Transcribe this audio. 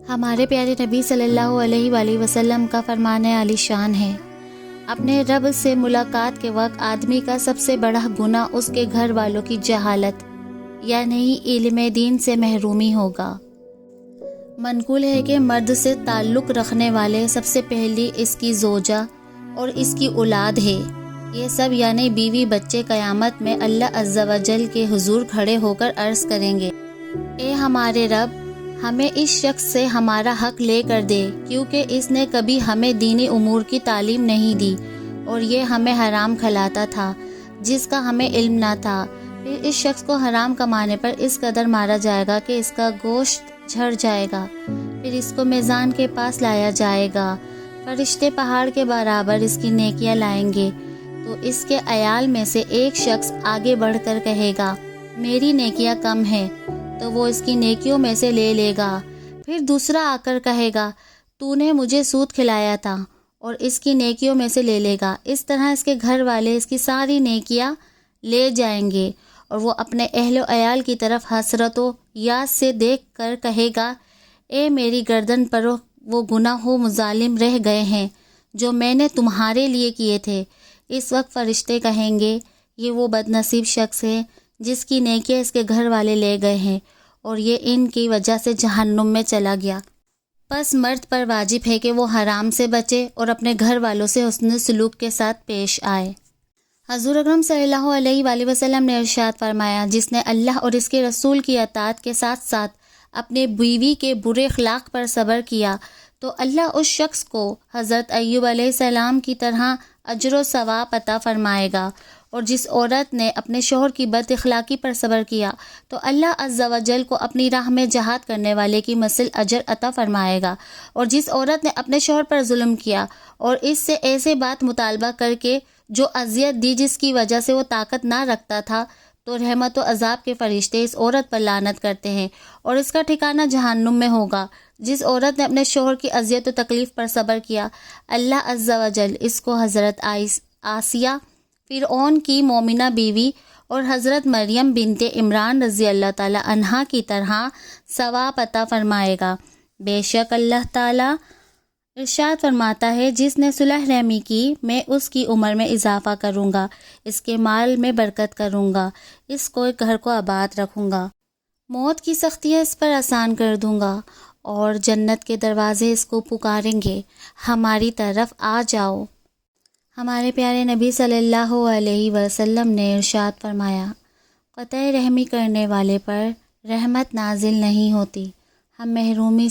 ہمارے پیارے نبی صلی اللہ علیہ وآلہ وسلم کا فرمان عالی شان ہے، اپنے رب سے ملاقات کے وقت آدمی کا سب سے بڑا گناہ اس کے گھر والوں کی جہالت یعنی علم دین سے محرومی ہوگا۔ منقول ہے کہ مرد سے تعلق رکھنے والے سب سے پہلی اس کی زوجہ اور اس کی اولاد ہے۔ یہ سب یعنی بیوی بچے قیامت میں اللہ عز و جل کے حضور کھڑے ہو کر عرض کریں گے، اے ہمارے رب، ہمیں اس شخص سے ہمارا حق لے کر دے، کیونکہ اس نے کبھی ہمیں دینی امور کی تعلیم نہیں دی اور یہ ہمیں حرام کھلاتا تھا جس کا ہمیں علم نہ تھا۔ پھر اس شخص کو حرام کمانے پر اس قدر مارا جائے گا کہ اس کا گوشت جھڑ جائے گا، پھر اس کو میزان کے پاس لایا جائے گا، فرشتے پہاڑ کے برابر اس کی نیکیاں لائیں گے، تو اس کے عیال میں سے ایک شخص آگے بڑھ کر کہے گا میری نیکیاں کم ہیں، تو وہ اس کی نیکیوں میں سے لے لے گا۔ پھر دوسرا آ کر کہے گا تو نے مجھے سود کھلایا تھا، اور اس کی نیکیوں میں سے لے لے گا۔ اس طرح اس کے گھر والے اس کی ساری نیکیاں لے جائیں گے، اور وہ اپنے اہل و عیال کی طرف حسرت و یاس سے دیکھ کر کہے گا، اے میری گردن پر وہ گناہ و مظالم رہ گئے ہیں جو میں نے تمہارے لیے کیے تھے۔ اس وقت فرشتے کہیں گے یہ وہ بد نصیب شخص ہے جس کی نیکیاں اس کے گھر والے لے گئے ہیں اور یہ ان کی وجہ سے جہنم میں چلا گیا۔ پس مرد پر واجب ہے کہ وہ حرام سے بچے اور اپنے گھر والوں سے حسن سلوک کے ساتھ پیش آئے۔ حضور اکرم صلی اللہ علیہ وآلہ وسلم نے ارشاد فرمایا، جس نے اللہ اور اس کے رسول کی اطاعت کے ساتھ ساتھ اپنے بیوی کے برے اخلاق پر صبر کیا تو اللہ اس شخص کو حضرت ایوب علیہ السلام کی طرح اجر و ثواب عطا فرمائے گا، اور جس عورت نے اپنے شوہر کی بد اخلاقی پر صبر کیا تو اللہ عز و جل کو اپنی راہ میں جہاد کرنے والے کی مثل اجر عطا فرمائے گا، اور جس عورت نے اپنے شوہر پر ظلم کیا اور اس سے ایسے بات مطالبہ کر کے جو اذیت دی جس کی وجہ سے وہ طاقت نہ رکھتا تھا، تو رحمت و عذاب کے فرشتے اس عورت پر لعنت کرتے ہیں اور اس کا ٹھکانہ جہنم میں ہوگا۔ جس عورت نے اپنے شوہر کی اذیت و تکلیف پر صبر کیا، اللہ عز و جل اس کو حضرت آسیہ فرعون کی مومنہ بیوی اور حضرت مریم بنت عمران رضی اللہ تعالی عنہا کی طرح ثواب عطا فرمائے گا۔ بے شک اللہ تعالی ارشاد فرماتا ہے، جس نے صلح رحمی کی میں اس کی عمر میں اضافہ کروں گا، اس کے مال میں برکت کروں گا، اس کو گھر کو آباد رکھوں گا، موت کی سختیاں اس پر آسان کر دوں گا، اور جنت کے دروازے اس کو پکاریں گے، ہماری طرف آ جاؤ۔ ہمارے پیارے نبی صلی اللہ علیہ وسلم نے ارشاد فرمایا، قطع رحمی کرنے والے پر رحمت نازل نہیں ہوتی۔ ہم محرومی